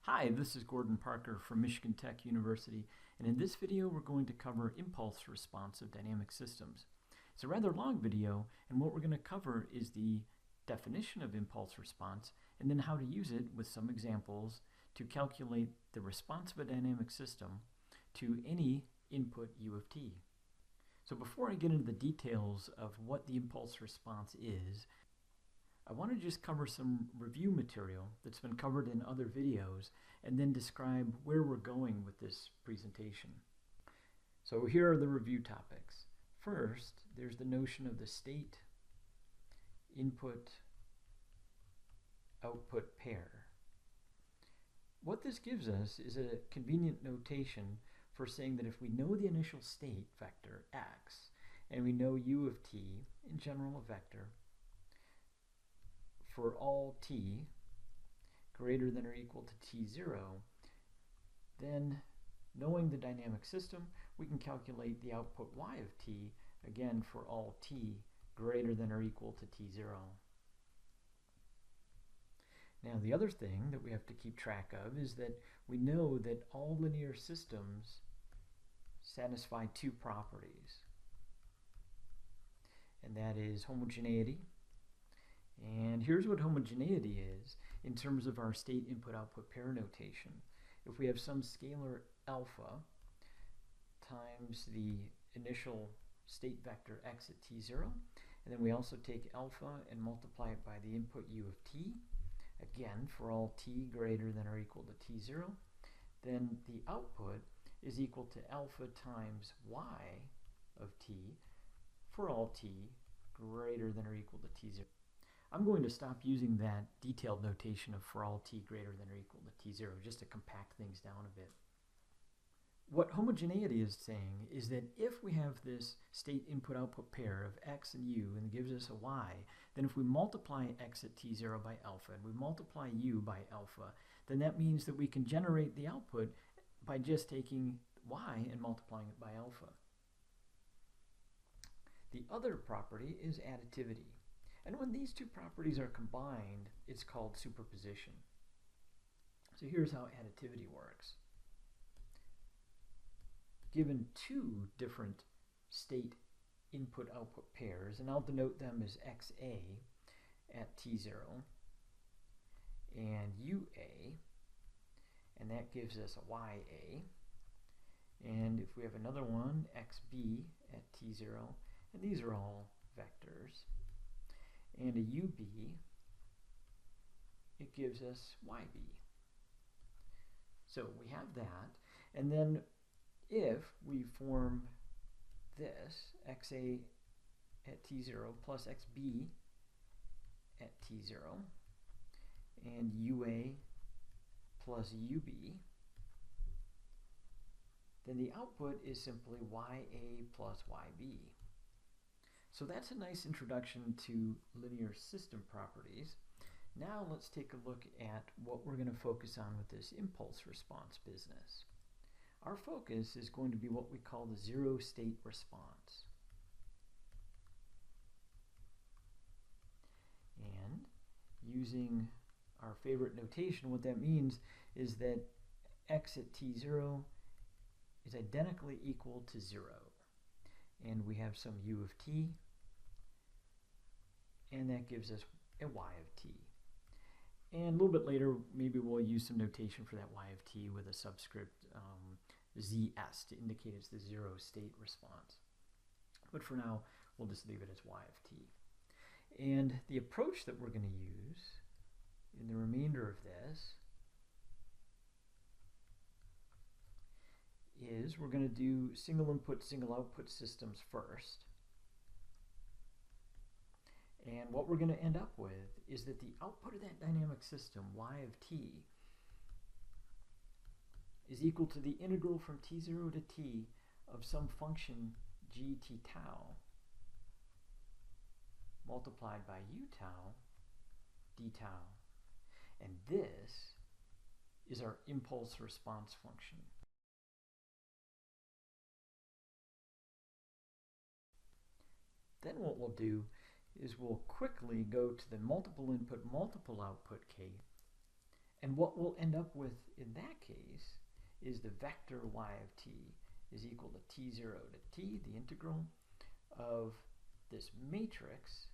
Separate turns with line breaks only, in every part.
Hi, this is Gordon Parker from Michigan Tech University, and in this video we're going to cover impulse response of dynamic systems. It's a rather long video, and what we're going to cover is the definition of impulse response and then how to use it with some examples to calculate the response of a dynamic system to any input u of t. So before I get into the details of what the impulse response is, I want to just cover some review material that's been covered in other videos and then describe where we're going with this presentation. So here are the review topics. First, there's the notion of the state input output pair. What this gives us is a convenient notation for saying that if we know the initial state vector x and we know u of t, in general a vector, for all t greater than or equal to t0, then knowing the dynamic system, we can calculate the output y of t, again for all t greater than or equal to t0. Now the other thing that we have to keep track of is that we know that all linear systems satisfy two properties, and that is homogeneity. And here's what homogeneity is in terms of our state input-output pair notation. If we have some scalar alpha times the initial state vector x at t0, and then we also take alpha and multiply it by the input u of t, again for all t greater than or equal to t0, then the output is equal to alpha times y of t for all t greater than or equal to t0. I'm going to stop using that detailed notation of for all t greater than or equal to t0 just to compact things down a bit. What homogeneity is saying is that if we have this state input-output pair of x and u and it gives us a y, then if we multiply x at t0 by alpha and we multiply u by alpha, then that means that we can generate the output by just taking y and multiplying it by alpha. The other property is additivity. And when these two properties are combined, it's called superposition. So here's how additivity works. Given two different state input-output pairs, and I'll denote them as xa at t0 and ua, and that gives us a ya. And if we have another one, xb at t0, and these are all vectors, and a ub, it gives us yb. So we have that, and then if we form this, xa at t0 plus xb at t0, and ua plus ub, then the output is simply ya plus yb. So that's a nice introduction to linear system properties. Now let's take a look at what we're going to focus on with this impulse response business. Our focus is going to be what we call the zero state response. And using our favorite notation, what that means is that x at t0 is identically equal to 0. And we have some u of t, and that gives us a y of t. And a little bit later, maybe we'll use some notation for that y of t with a subscript zs to indicate it's the zero state response. But for now, we'll just leave it as y of t. And the approach that we're going to use in the remainder of this is we're going to do single input, single output systems first. And what we're going to end up with is that the output of that dynamic system, y of t, is equal to the integral from t0 to t of some function gt tau multiplied by u tau d tau. And this is our impulse response function. Then what we'll do is we'll quickly go to the multiple input, multiple output case And what we'll end up with in that case is the vector y of t is equal to t0 to t, the integral of this matrix,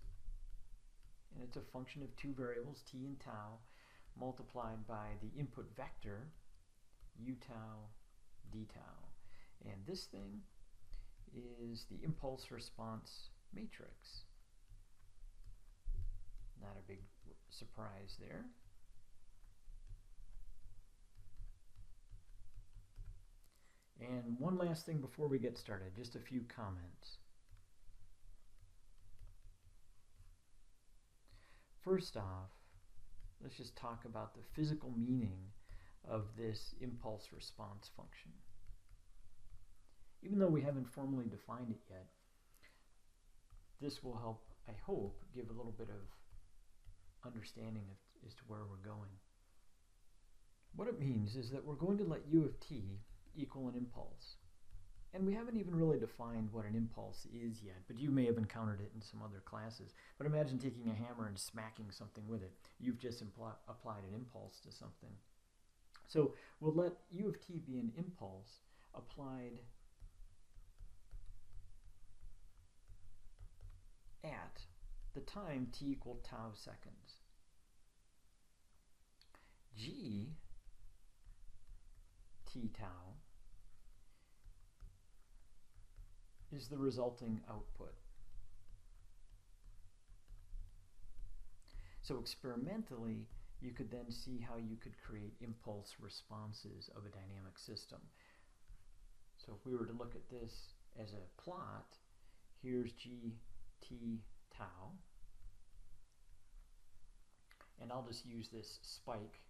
and it's a function of two variables, t and tau, multiplied by the input vector, u tau d tau. And this thing is the impulse response matrix. Not a big surprise there. And one last thing before we get started, just a few comments. First off, let's just talk about the physical meaning of this impulse response function. Even though we haven't formally defined it yet, this will help, I hope, give a little bit of understanding as to where we're going. What it means is that we're going to let u of t equal an impulse. And we haven't even really defined what an impulse is yet, but you may have encountered it in some other classes. But imagine taking a hammer and smacking something with it. You've just applied an impulse to something. So we'll let u of t be an impulse applied at the time t equal tau seconds. G t tau is the resulting output. So experimentally, you could then see how you could create impulse responses of a dynamic system. So if we were to look at this as a plot, here's g t tau, and I'll just use this spike,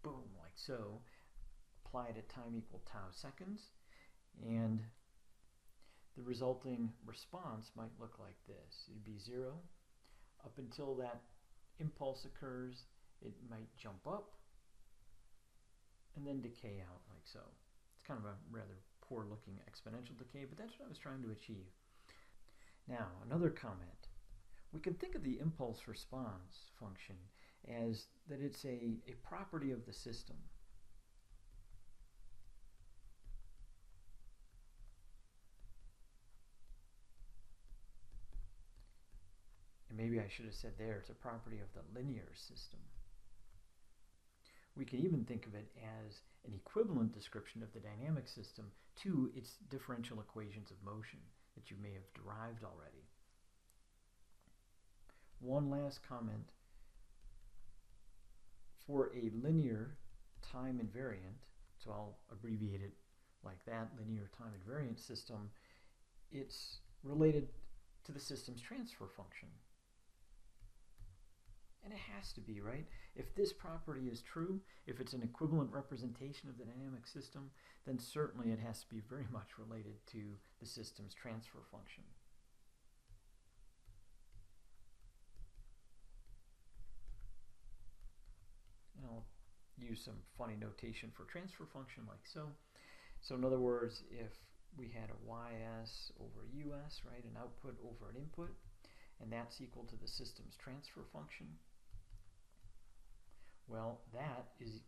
boom, like so, applied at time equal tau seconds, and the resulting response might look like this. It'd be 0. Up until that impulse occurs, it might jump up and then decay out like so. It's kind of a rather poor looking exponential decay, but that's what I was trying to achieve. Now, another comment. We can think of the impulse response function as that it's a property of the system. And maybe I should have said there, it's a property of the linear system. We can even think of it as an equivalent description of the dynamic system to its differential equations of motion that you may have derived already. One last comment. For a linear time invariant, so I'll abbreviate it like that, linear time invariant system, it's related to the system's transfer function. And it has to be, right? If this property is true, if it's an equivalent representation of the dynamic system, then certainly it has to be very much related to the system's transfer function. And I'll use some funny notation for transfer function like so. So in other words, if we had a ys over us, right, an output over an input, and that's equal to the system's transfer function, well, that is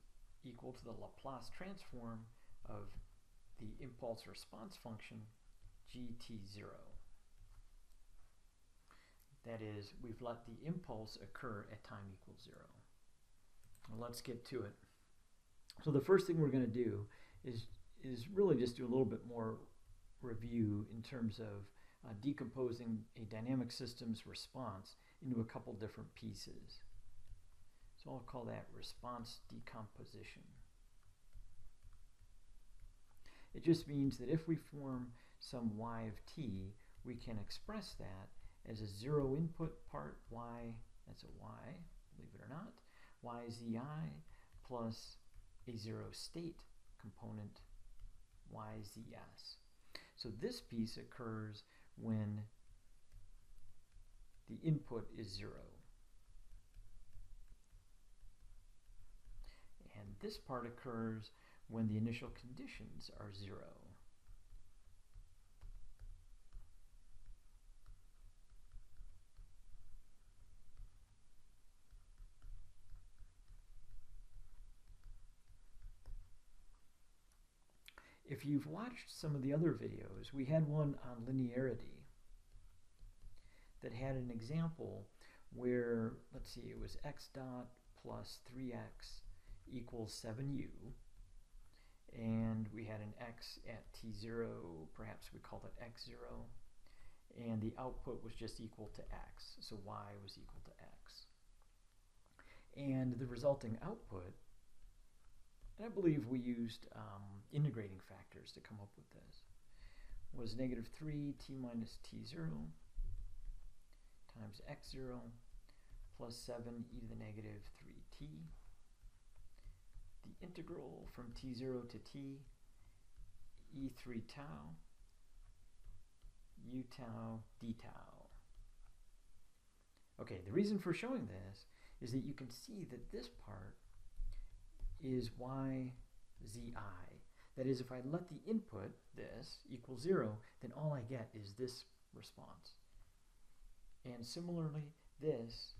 equal to the Laplace transform of the impulse response function gt0. That is, we've let the impulse occur at time equals 0. Well, let's get to it. So the first thing we're going to do is really just do a little bit more review in terms of decomposing a dynamic system's response into a couple different pieces. So I'll call that response decomposition. It just means that if we form some y of t, we can express that as a 0 input part y, that's a y, believe it or not, yzi plus a 0 state component yzs. So this piece occurs when the input is 0. And this part occurs when the initial conditions are 0. If you've watched some of the other videos, we had one on linearity that had an example where, let's see, it was x dot plus 3x equals 7u, and we had an x at t0, perhaps we called it x0, and the output was just equal to x, so y was equal to x. And the resulting output, and I believe we used integrating factors to come up with this, was negative 3t minus t0 times x0 plus 7 e to the negative 3t. The integral from t0 to t, e3 tau, u tau d tau. Okay, the reason for showing this is that you can see that this part is y zi. That is, if I let the input, this, equal 0, then all I get is this response. And similarly, this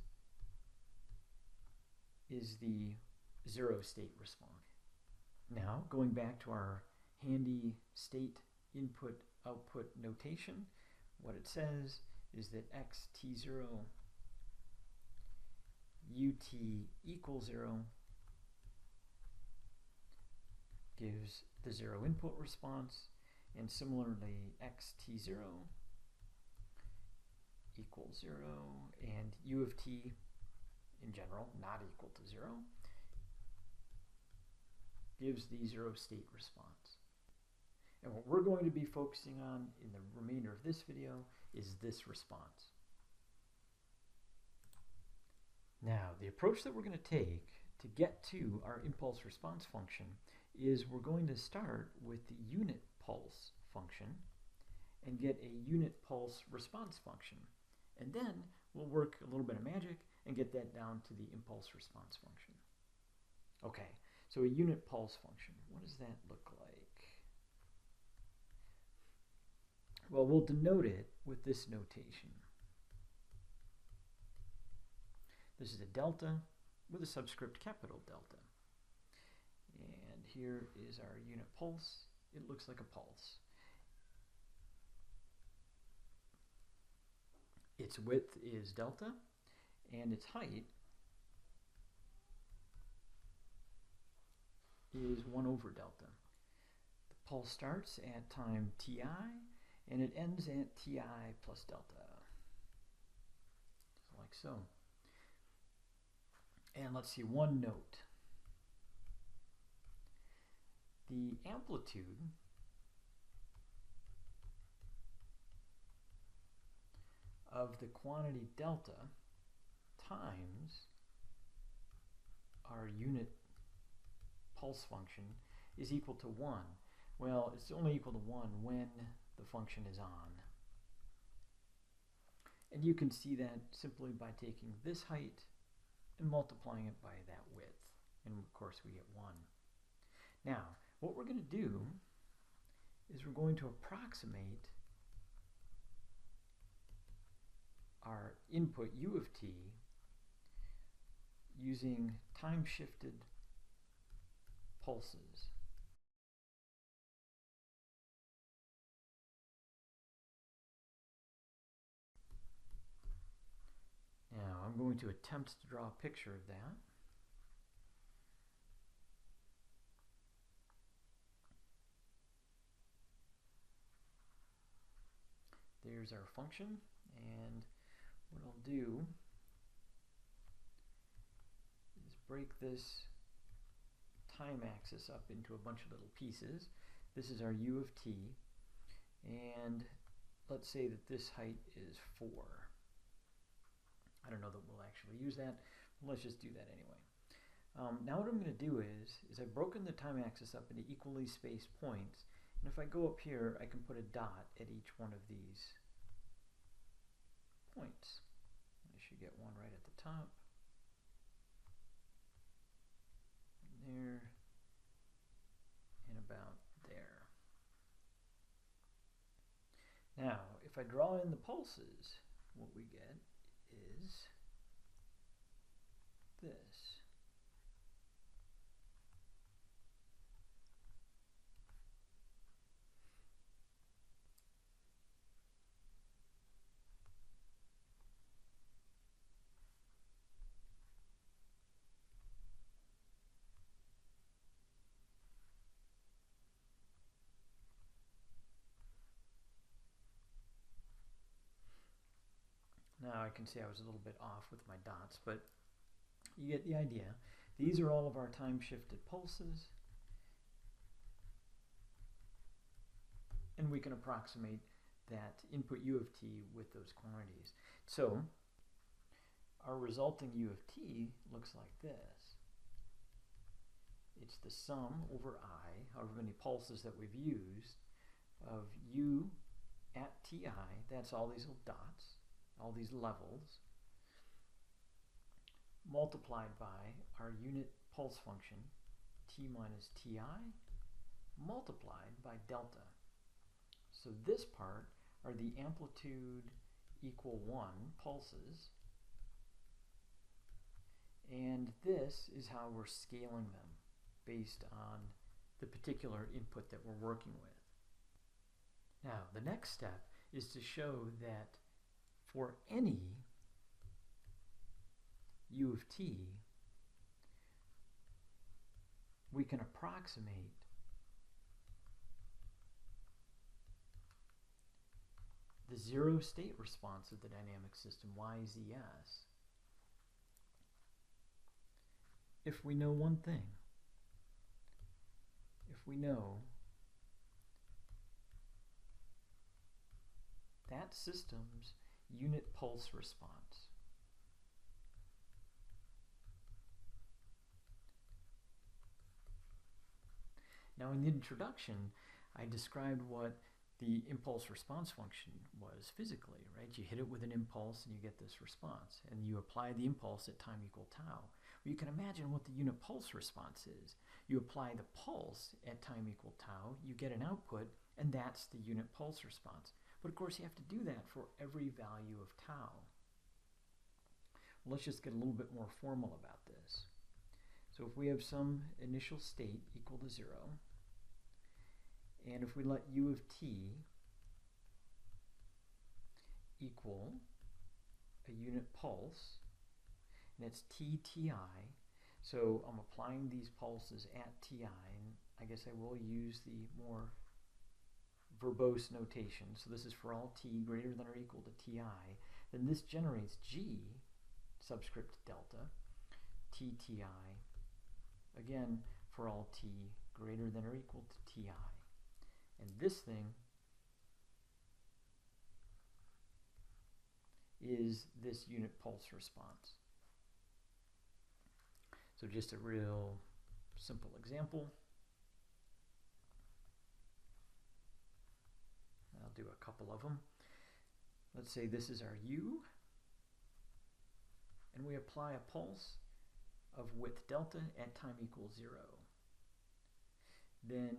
is the 0 state response. Now, going back to our handy state input output notation, what it says is that x t0 ut equals 0 gives the 0 input response, and similarly x t0 equals 0 and u of t in general not equal to 0 gives the 0 state response. And what we're going to be focusing on in the remainder of this video is this response. Now, the approach that we're going to take to get to our impulse response function is we're going to start with the unit pulse function and get a unit pulse response function. And then we'll work a little bit of magic and get that down to the impulse response function. Okay, so a unit pulse function, what does that look like? Well, we'll denote it with this notation. This is a delta with a subscript capital delta. And here is our unit pulse. It looks like a pulse. Its width is delta, and its height is 1 over delta. The pulse starts at time ti, and it ends at ti plus delta, like so. And let's see, one note. The amplitude of the quantity delta times our unit pulse function is equal to 1. Well, it's only equal to 1 when the function is on. And you can see that simply by taking this height and multiplying it by that width. And of course we get 1. Now, what we're going to do is we're going to approximate our input u of t using time-shifted pulses. Now, I'm going to attempt to draw a picture of that. There's our function, and what I'll do is break this time axis up into a bunch of little pieces. This is our u of t, and let's say that this height is 4. I don't know that we'll actually use that, but let's just do that anyway. Now what I'm going to do is I've broken the time axis up into equally spaced points, and if I go up here, I can put a dot at each one of these points. I should get one right at the top, there, and about there. Now, if I draw in the pulses, what we get is this. can say I was a little bit off with my dots, but you get the idea. These are all of our time-shifted pulses, and we can approximate that input u of t with those quantities. So our resulting u of t looks like this. It's the sum over I, however many pulses that we've used, of u at ti, that's all these little dots, all these levels, multiplied by our unit pulse function, t minus ti, multiplied by delta. So this part are the amplitude equal 1 pulses, and this is how we're scaling them based on the particular input that we're working with. Now, the next step is to show that for any u of t, we can approximate the zero state response of the dynamic system, YZS, if we know one thing. If we know that system's unit pulse response. Now, in the introduction, I described what the impulse response function was physically, right? You hit it with an impulse and you get this response, and you apply the impulse at time equal tau. Well, you can imagine what the unit pulse response is. You apply the pulse at time equal tau, you get an output, and that's the unit pulse response. But of course, you have to do that for every value of tau. Well, let's just get a little bit more formal about this. So if we have some initial state equal to 0, and if we let u of t equal a unit pulse, and it's tti, so I'm applying these pulses at ti, and I guess I will use the more verbose notation. So this is for all t greater than or equal to ti. Then this generates g subscript delta tti, again for all t greater than or equal to ti. And this thing is this unit pulse response. So just a real simple example. I'll do a couple of them. Let's say this is our u, and we apply a pulse of width delta at time equals 0. Then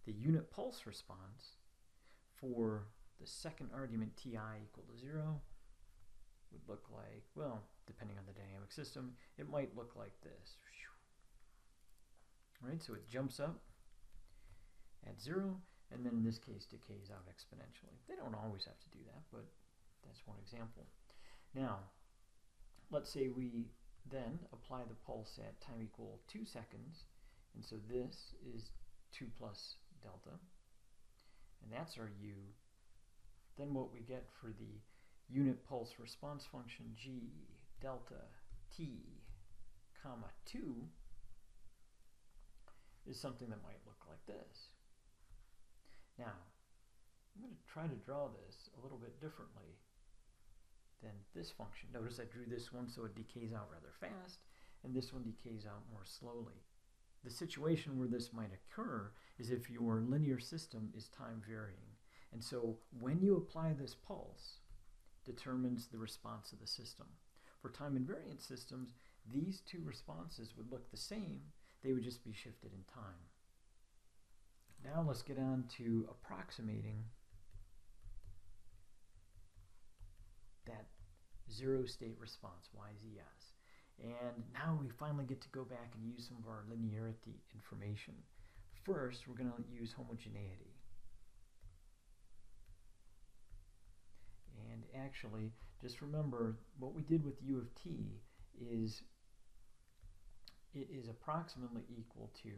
the unit pulse response for the second argument ti equal to 0 would look like, well, depending on the dynamic system, it might look like this. Right, so it jumps up at 0, and then in this case decays out exponentially. They don't always have to do that, but that's one example. Now, let's say we then apply the pulse at time equal 2 seconds, and so this is 2 plus delta, and that's our u. Then what we get for the unit pulse response function g delta t comma 2 is something that might look like this. Now, I'm going to try to draw this a little bit differently than this function. Notice I drew this one so it decays out rather fast, and this one decays out more slowly. The situation where this might occur is if your linear system is time varying. And so when you apply this pulse, determines the response of the system. For time invariant systems, these two responses would look the same, they would just be shifted in time. Now let's get on to approximating that zero state response, YZS. And now we finally get to go back and use some of our linearity information. First, we're going to use homogeneity. And actually, just remember what we did with u of t is it is approximately equal to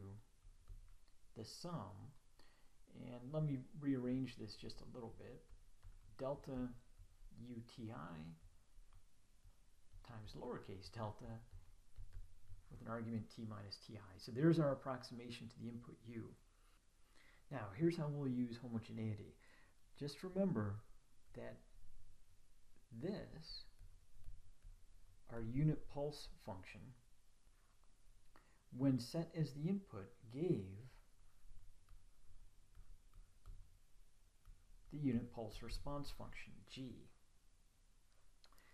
the sum, And let me rearrange this just a little bit. Delta UTI times lowercase delta with an argument t minus ti. So there's our approximation to the input u. Now here's how we'll use homogeneity. Just remember that this, our unit pulse function, when set as the input, gave the unit pulse response function, g.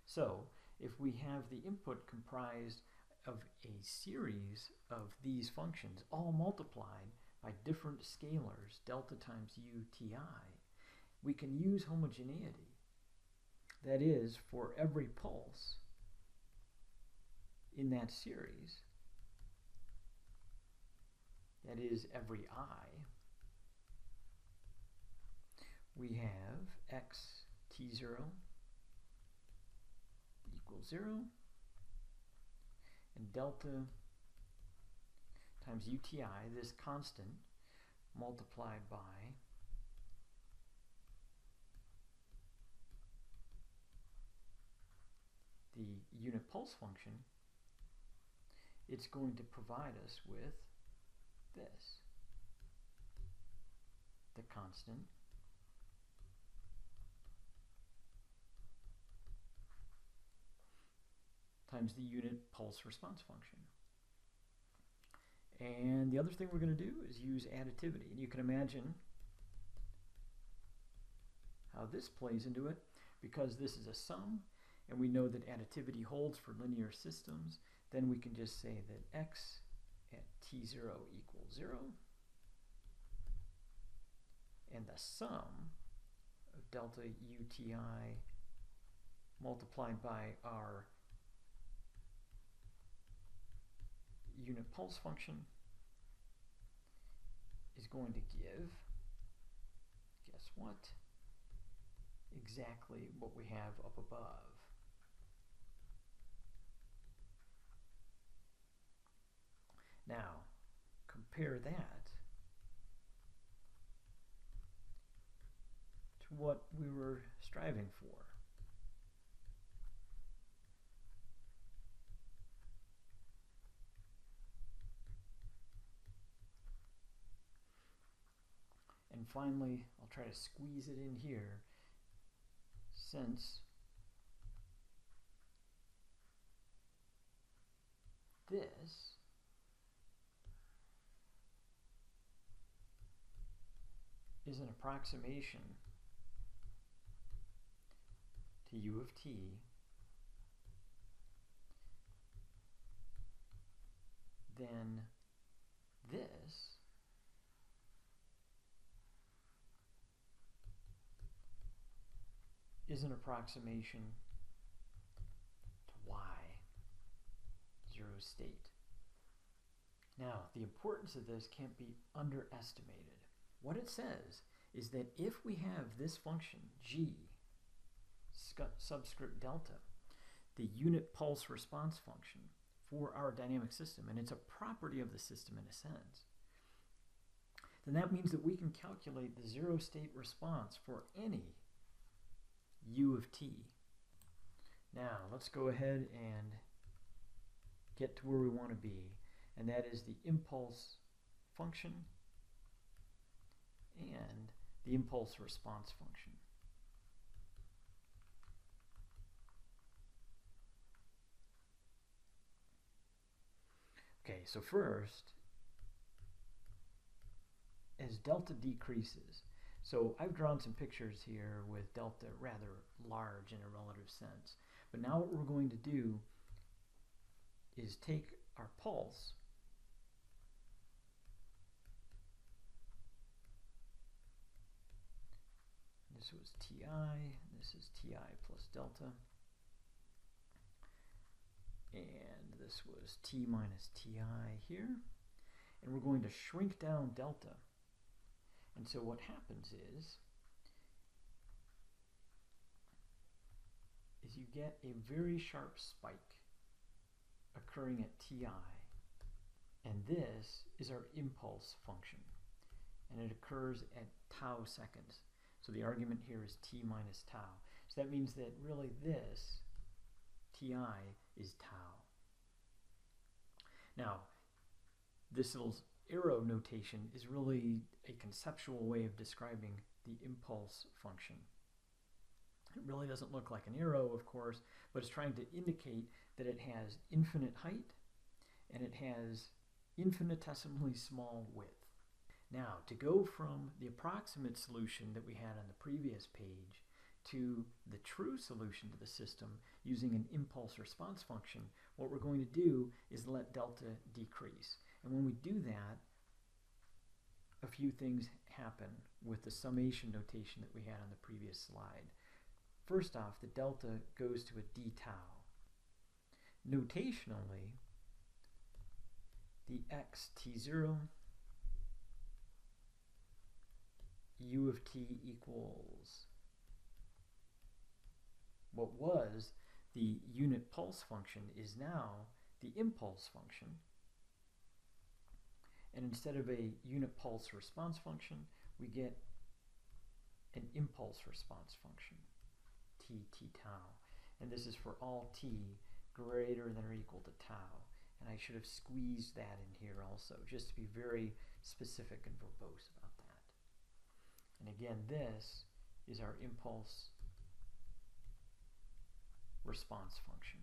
So if we have the input comprised of a series of these functions, all multiplied by different scalars, delta times UTI, we can use homogeneity. That is, for every pulse in that series, that is, every I, we have x t0 equals 0, and delta times UTI, this constant, multiplied by the unit pulse function, it's going to provide us with this, the constant times the unit pulse response function. And the other thing we're going to do is use additivity. And you can imagine how this plays into it. Because this is a sum, and we know that additivity holds for linear systems, then we can just say that x at t0 equals 0, and the sum of delta UTI multiplied by our unit pulse function is going to give, guess what? Exactly what we have up above. Now, compare that to what we were striving for. And finally, I'll try to squeeze it in here, since this is an approximation to u of t, then this is an approximation to y, zero state. Now, the importance of this can't be underestimated. What it says is that if we have this function, g, subscript delta, the unit pulse response function for our dynamic system, and it's a property of the system in a sense, then that means that we can calculate the zero state response for any u of t. Now, let's go ahead and get to where we want to be, and that is the impulse function and the impulse response function. Okay, so first, as delta decreases, so I've drawn some pictures here with delta rather large in a relative sense, but now what we're going to do is take our pulse this was ti, this is ti plus delta, and this was t minus ti here, and we're going to shrink down delta. And so what happens is you get a very sharp spike occurring at ti, and this is our impulse function. and it occurs at tau seconds. So the argument here is t minus tau. So that means that really this, ti, is tau. Now, this little arrow notation is really a conceptual way of describing the impulse function. It really doesn't look like an arrow, of course, but it's trying to indicate that it has infinite height and it has infinitesimally small width. Now, to go from the approximate solution that we had on the previous page to the true solution to the system using an impulse response function, what we're going to do is let delta decrease. And when we do that, a few things happen with the summation notation that we had on the previous slide. First off, the delta goes to a d tau. Notationally, the x t0 u of t equals what was the unit pulse function is now the impulse function. And instead of a unit pulse response function, we get an impulse response function, t tau. And this is for all t greater than or equal to tau. And I should have squeezed that in here also, just to be very specific and verbose about that. And again, this is our impulse response function.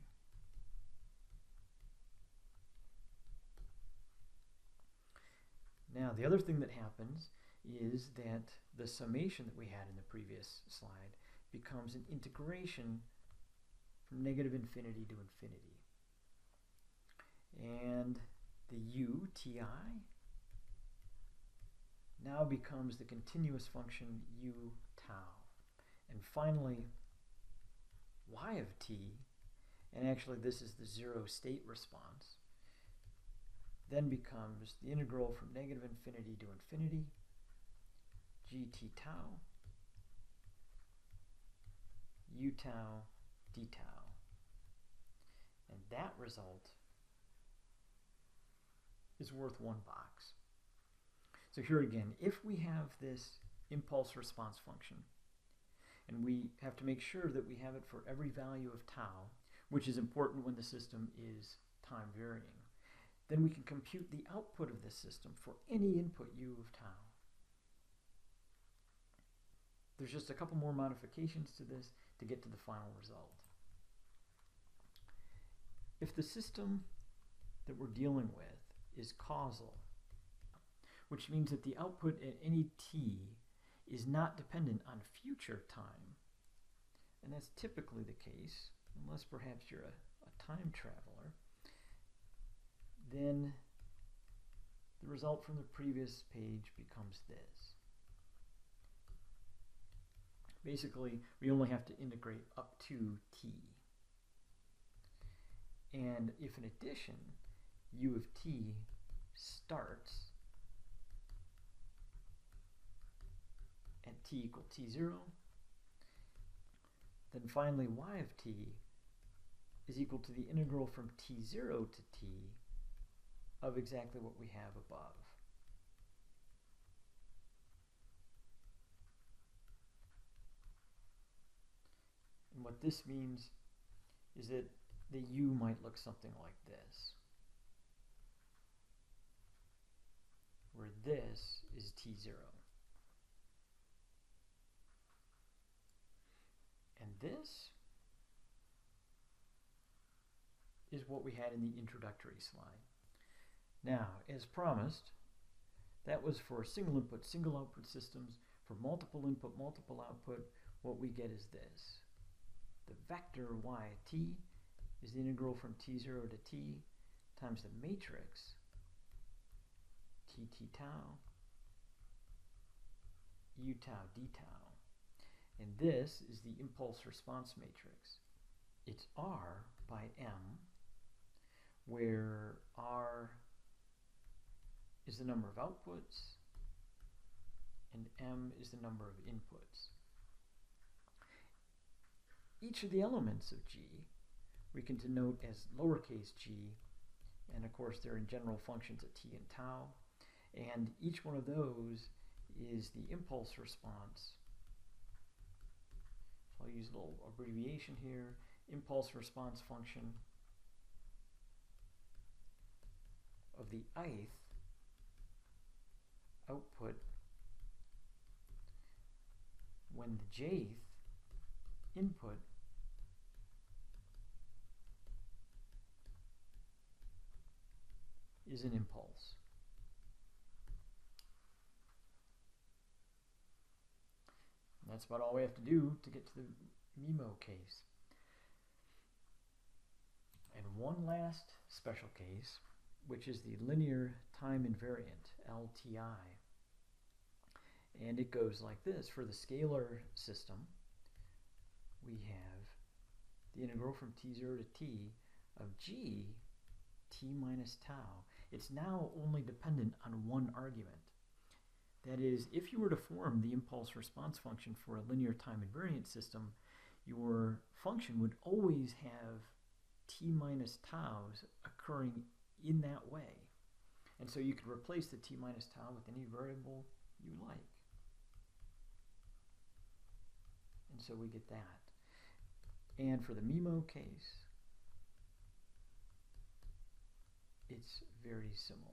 Now, the other thing that happens is that the summation that we had in the previous slide becomes an integration from negative infinity to infinity. And the u, ti, now becomes the continuous function u tau. And finally, y of t, and actually this is the zero state response, then becomes the integral from negative infinity to infinity, gt tau, u tau, d tau. And that result is worth one box. So here again, if we have this impulse response function, and we have to make sure that we have it for every value of tau, which is important when the system is time varying, then we can compute the output of this system for any input u of tau. There's just a couple more modifications to this to get to the final result. If the system that we're dealing with is causal, which means that the output at any t is not dependent on future time, and that's typically the case, unless perhaps you're a time traveler, then the result from the previous page becomes this. Basically, we only have to integrate up to t. And if in addition, u of t starts at t equal t0, then finally y of t is equal to the integral from t0 to t of exactly what we have above. And what this means is that the u might look something like this, where this is t0. And this is what we had in the introductory slide. Now, as promised, that was for single input, single output systems. For multiple input, multiple output, what we get is this. The vector y at t is the integral from t0 to t times the matrix t tau, u tau, d tau. And this is the impulse response matrix. It's R by M, where R is the number of outputs and M is the number of inputs. Each of the elements of G we can denote as lowercase g, and of course they're in general functions at t and tau, and each one of those is the impulse response. So I'll use a little abbreviation here. Impulse response function of the ith output when the jth input is an impulse. And that's about all we have to do to get to the MIMO case. And one last special case, which is the linear time invariant, LTI. And it goes like this. For the scalar system, we have the integral from t0 to t of g t minus tau. It's now only dependent on one argument. That is, if you were to form the impulse response function for a linear time invariant system, your function would always have t minus taus occurring in that way. And so you could replace the t minus tau with any variable you like. And so we get that. And for the MIMO case, it's very similar.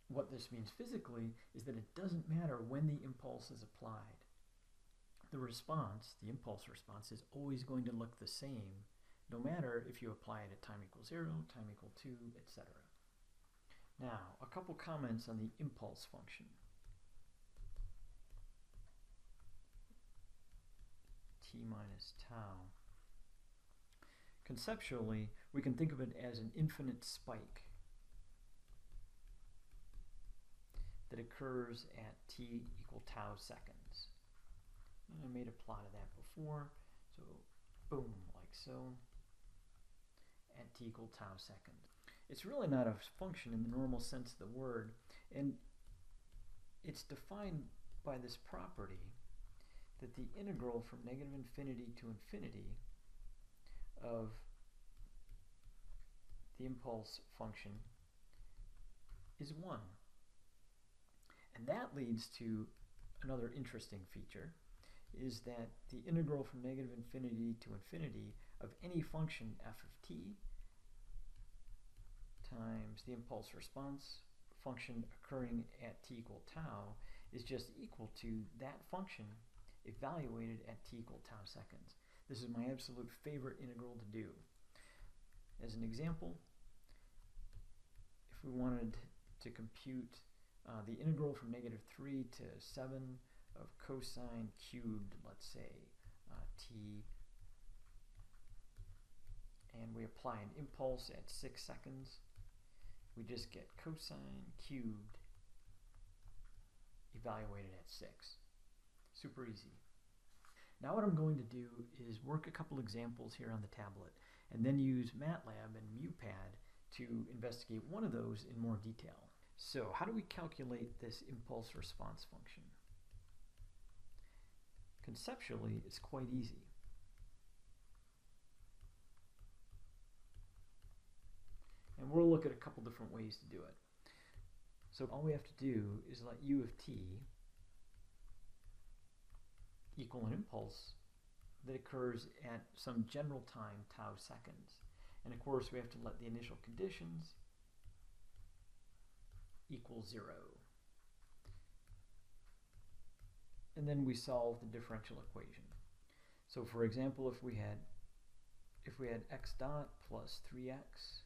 What this means physically is that it doesn't matter when the impulse is applied. The response, the impulse response, is always going to look the same, no matter if you apply it at time equals 0, time equal 2, etc. Now, a couple comments on the impulse function. T minus tau. Conceptually, we can think of it as an infinite spike that occurs at t equal tau seconds. And I made a plot of that before, so boom, like so, at t equal tau seconds. It's really not a function in the normal sense of the word, and it's defined by this property that the integral from negative infinity to infinity of the impulse function is 1. And that leads to another interesting feature, is that the integral from negative infinity to infinity of any function f of t times the impulse response function occurring at t equal tau is just equal to that function evaluated at t equal tau seconds. This is my absolute favorite integral to do. As an example, if we wanted to compute the integral from negative 3 to 7 of cosine cubed, let's say, t, and we apply an impulse at 6 seconds, we just get cosine cubed evaluated at 6. Super easy. Now what I'm going to do is work a couple examples here on the tablet and then use MATLAB and mupad to investigate one of those in more detail. So how do we calculate this impulse response function? Conceptually, it's quite easy. And we'll look at a couple different ways to do it. So all we have to do is let u of t equal an impulse that occurs at some general time, tau seconds. And of course, we have to let the initial conditions equal 0. And then we solve the differential equation. So for example, if we had x dot plus 3x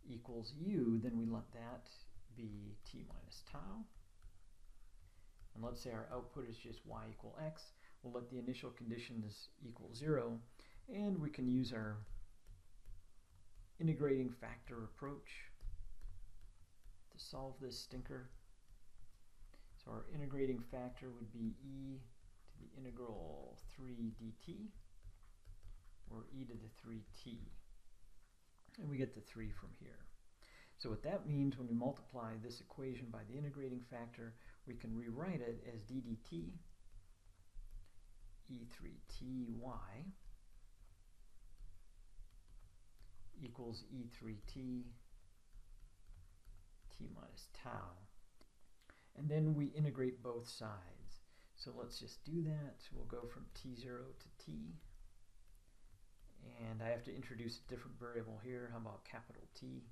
equals u, then we let that be t minus tau. And let's say our output is just y equal x. We'll let the initial conditions equal 0, and we can use our integrating factor approach to solve this stinker. So our integrating factor would be e to the integral 3 dt, or e to the 3t. And we get the 3 from here. So what that means, when we multiply this equation by the integrating factor, we can rewrite it as d dt e3ty equals E3t t minus tau. And then we integrate both sides. So let's just do that. So we'll go from t0 to t. And I have to introduce a different variable here. How about capital T?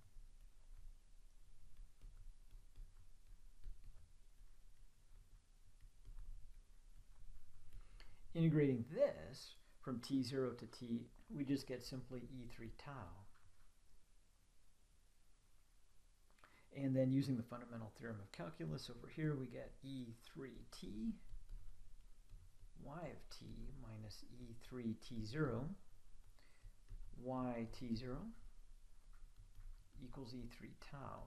Integrating this from t0 to t, we just get simply E3 tau. And then using the fundamental theorem of calculus over here, we get E3t y of t minus E3t0 y t0 equals E3 tau.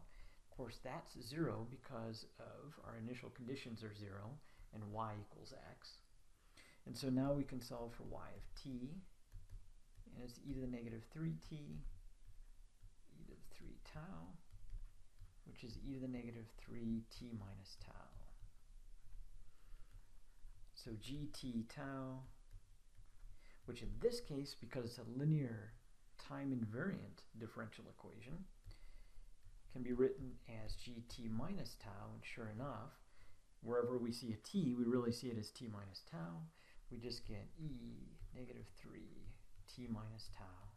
Of course, that's 0 because of our initial conditions are 0 and y equals x. And so now we can solve for y of t, and it's e to the negative 3t, e to the 3 tau, which is e to the negative 3t minus tau. So gt tau, which in this case, because it's a linear time invariant differential equation, can be written as gt minus tau, and sure enough, wherever we see a t, we really see it as t minus tau. We just get e negative 3 t minus tau.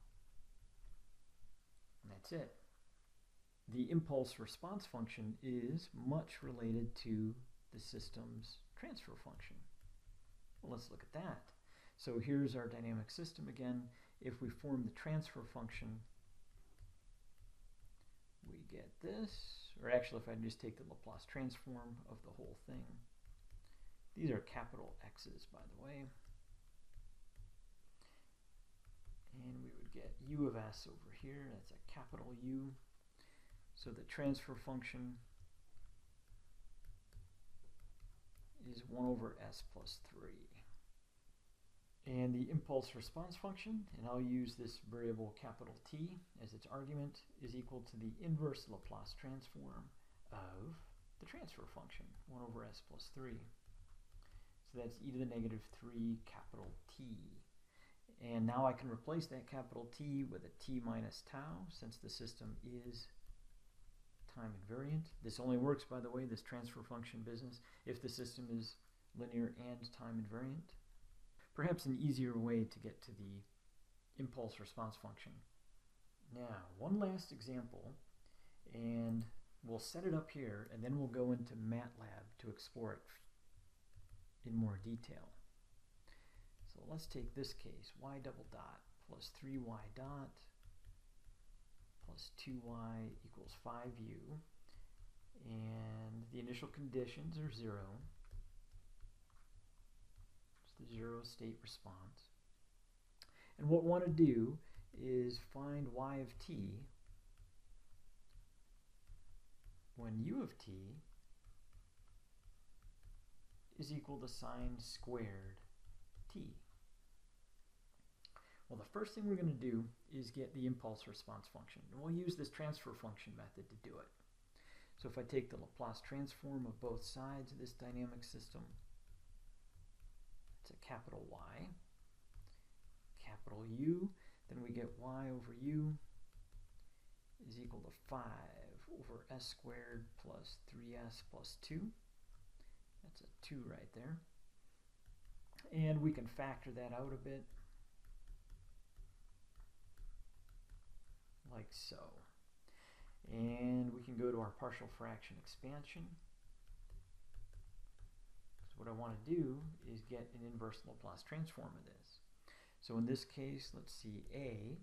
And that's it. The impulse response function is much related to the system's transfer function. Well, let's look at that. So here's our dynamic system again. If we form the transfer function, we get this. Or actually, if I just take the Laplace transform of the whole thing. These are capital X's, by the way. And we would get u of s over here. That's a capital U. So the transfer function is 1 over s plus 3. And the impulse response function, and I'll use this variable capital T as its argument, is equal to the inverse Laplace transform of the transfer function, 1 over s plus 3. So that's e to the negative 3 capital T. And now I can replace that capital T with a t minus tau, since the system is time invariant. This only works, by the way, this transfer function business, if the system is linear and time invariant. Perhaps an easier way to get to the impulse response function. Now, one last example, and we'll set it up here, and then we'll go into MATLAB to explore it in more detail. So let's take this case, y double dot plus 3y dot plus 2y equals 5u, and the initial conditions are 0. It's the 0 state response. And what we want to do is find y of t when u of t is equal to sine squared t. Well, the first thing we're going to do is get the impulse response function. And we'll use this transfer function method to do it. So if I take the Laplace transform of both sides of this dynamic system, it's a capital Y, capital U, then we get y over u is equal to 5 over s squared plus 3s plus 2. That's a 2 right there. And we can factor that out a bit, like so. And we can go to our partial fraction expansion. So what I want to do is get an inverse Laplace transform of this. So in this case, let's see, A,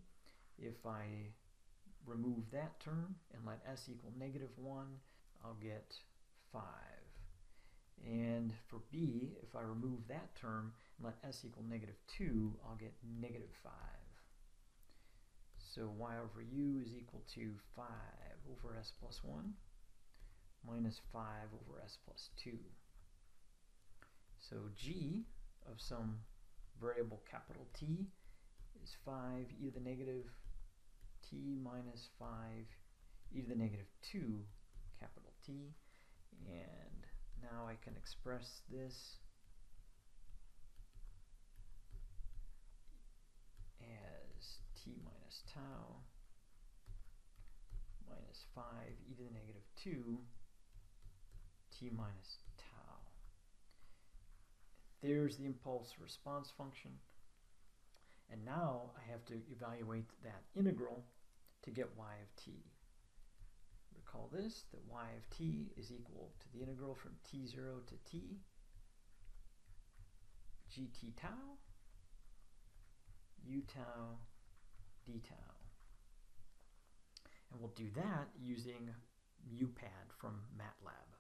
if I remove that term and let s equal negative 1, I'll get 5. And for B, if I remove that term and let s equal negative 2, I'll get negative 5. So y over u is equal to 5 over s plus 1 minus 5 over s plus 2. So g of some variable capital T is 5 e to the negative t minus 5 e to the negative 2 capital T. And now I can express this as t minus tau 5e to the negative 2 t minus tau. There's the impulse response function. And now I have to evaluate that integral to get y of t. Recall this, that y of t is equal to the integral from t0 to t gt tau u tau d tau. And we'll do that using mupad from MATLAB.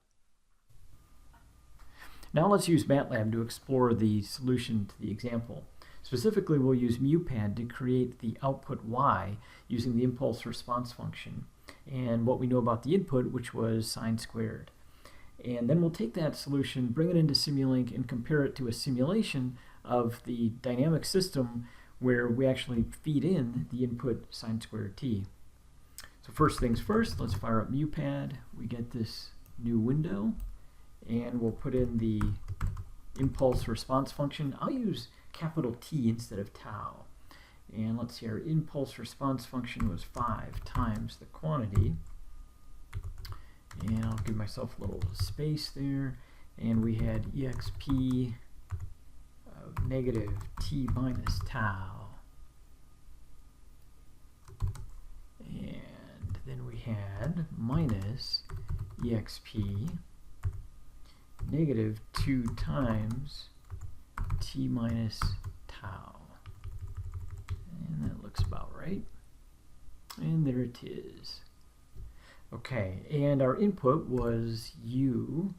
Now let's use MATLAB to explore the solution to the example. Specifically, we'll use mupad to create the output y using the impulse response function and what we know about the input, which was sine squared. And then we'll take that solution, bring it into Simulink, and compare it to a simulation of the dynamic system where we actually feed in the input sine squared t. So first things first, let's fire up mupad. We get this new window, and we'll put in the impulse response function. I'll use capital T instead of tau. And let's see, our impulse response function was 5 times the quantity. And I'll give myself a little space there. And we had exp of negative t minus tau. And then we had minus exp negative 2 times t minus tau. And that looks about right. And there it is. Okay, and our input was u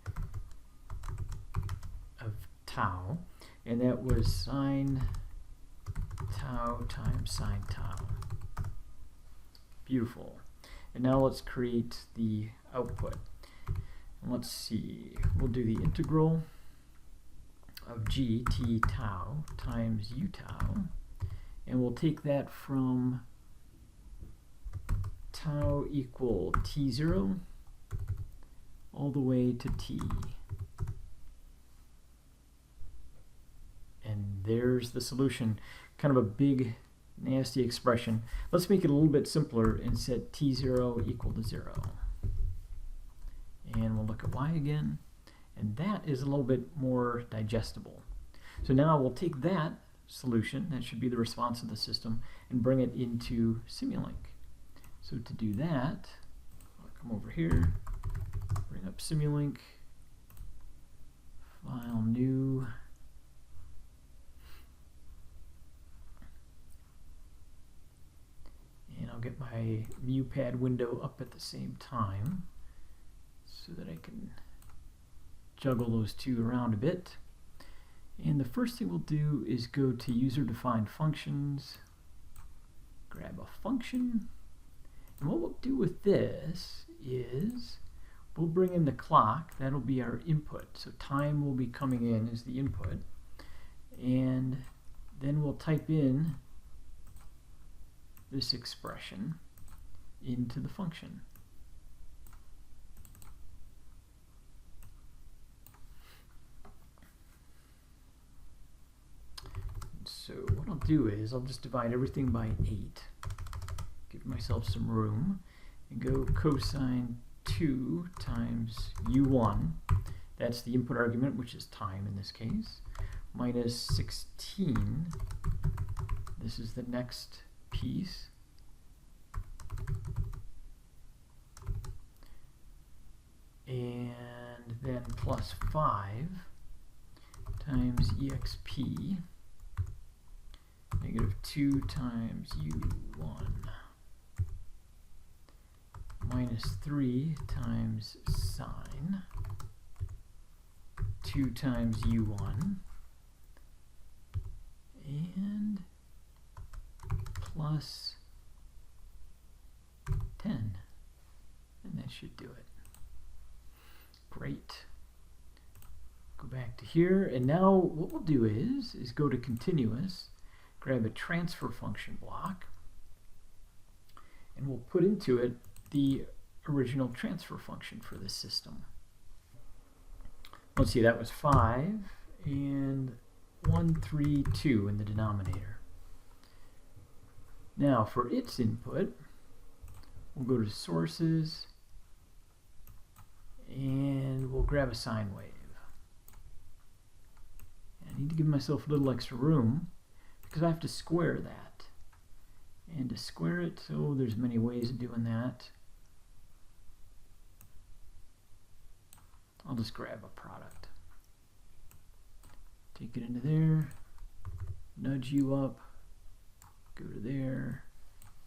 of tau, and that was sine tau times sine tau. Beautiful. And now let's create the output. And let's see, we'll do the integral of gt tau times u tau, and we'll take that from tau equal t0 all the way to t. And there's the solution. Kind of a big, nasty expression. Let's make it a little bit simpler and set t0 equal to 0. And we'll look at y again. And that is a little bit more digestible. So now we'll take that solution, that should be the response of the system, and bring it into Simulink. So to do that, I'll come over here, bring up Simulink, file new, and I'll get my mupad window up at the same time so that I can juggle those two around a bit. And the first thing we'll do is go to user-defined functions, grab a function, and what we'll do with this is we'll bring in the clock. That'll be our input. So time will be coming in as the input, and then we'll type in this expression into the function. So what I'll do is I'll just divide everything by 8, give myself some room, and go cosine 2 times u1, that's the input argument, which is time in this case, minus 16, this is the next piece, and then plus 5 times exp, negative 2 times u1, minus 3 times sine 2 times u1, and plus 10. And that should do it. Great. Go back to here, and now what we'll do is go to continuous, grab a transfer function block, and we'll put into it the original transfer function for this system. Let's see, that was 5 and 132 in the denominator. Now for its input, We'll go to sources, and we'll grab a sine wave. I need to give myself a little extra room because I have to square that. And to square it, oh, there's many ways of doing that. I'll just grab a product. Take it into there, nudge you up, go to there,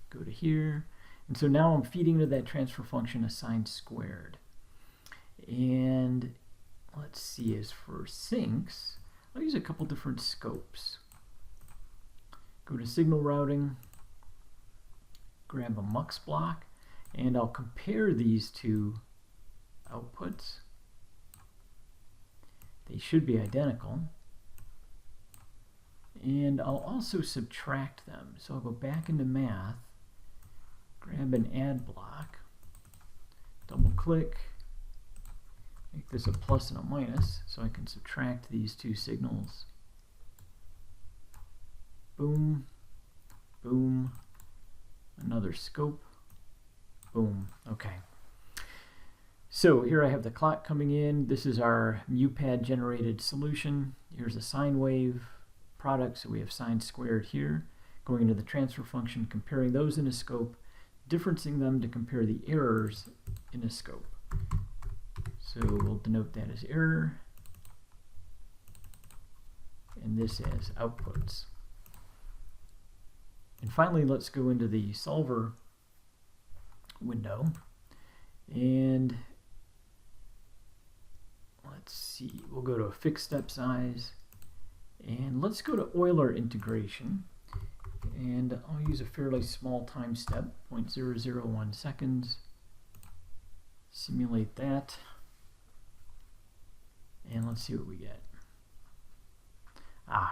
go to here. And so now I'm feeding into that transfer function a sine squared. And let's see, as for sinks, I'll use a couple different scopes. Go to signal routing, grab a mux block, and I'll compare these two outputs. They should be identical. And I'll also subtract them. So I'll go back into math, grab an add block, double click, make this a plus and a minus so I can subtract these two signals. Boom, boom, another scope, boom. Okay. So here I have the clock coming in. This is our mupad generated solution. Here's a sine wave product, so we have sine squared here. Going into the transfer function, comparing those in a scope, differencing them to compare the errors in a scope. So we'll denote that as error, and this as outputs. And finally, let's go into the solver window, and let's see, we'll go to a fixed step size, and let's go to Euler integration, and I'll use a fairly small time step, 0.001 seconds, simulate that, and let's see what we get.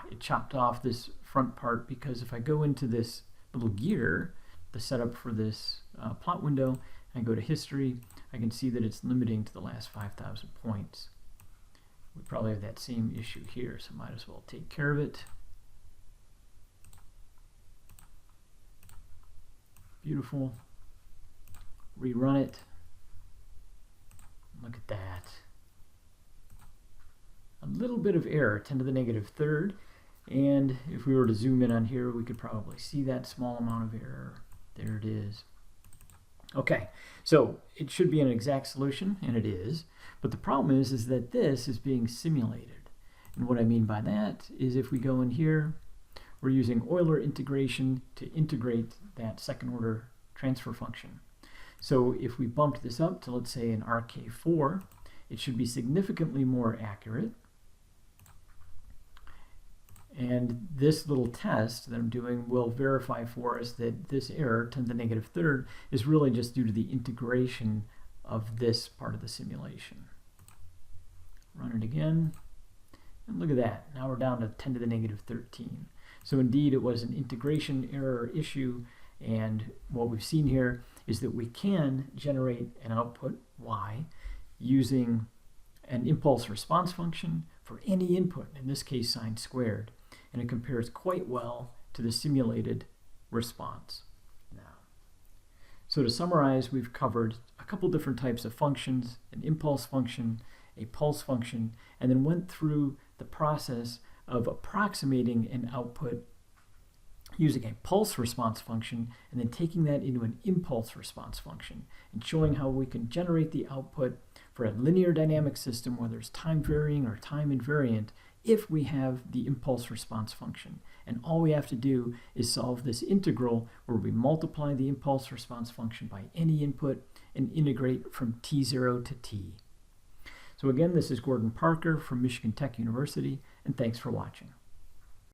It chopped off this front part because if I go into this little gear, the setup for this plot window, and I go to history, I can see that it's limiting to the last 5,000 points. We probably have that same issue here, so might as well take care of it. Beautiful. Rerun it. Look at that. A little bit of error, 10 to the negative third. And if we were to zoom in on here, we could probably see that small amount of error. There it is. Okay, so it should be an exact solution, and it is. But the problem is that this is being simulated. And what I mean by that is if we go in here, we're using Euler integration to integrate that second order transfer function. So if we bumped this up to, let's say, an RK4, it should be significantly more accurate. And this little test that I'm doing will verify for us that this error, 10 to the negative third, is really just due to the integration of this part of the simulation. Run it again, and look at that. Now we're down to 10 to the negative 13. So indeed, it was an integration error issue, and what we've seen here is that we can generate an output, y, using an impulse response function for any input, in this case sine squared, and it compares quite well to the simulated response. Now, so to summarize, we've covered a couple different types of functions, an impulse function, a pulse function, and then went through the process of approximating an output using a pulse response function and then taking that into an impulse response function and showing how we can generate the output for a linear dynamic system, whether it's time varying or time invariant, if we have the impulse response function. And all we have to do is solve this integral where we multiply the impulse response function by any input and integrate from t0 to t. So again, this is Gordon Parker from Michigan Tech University, and thanks for watching.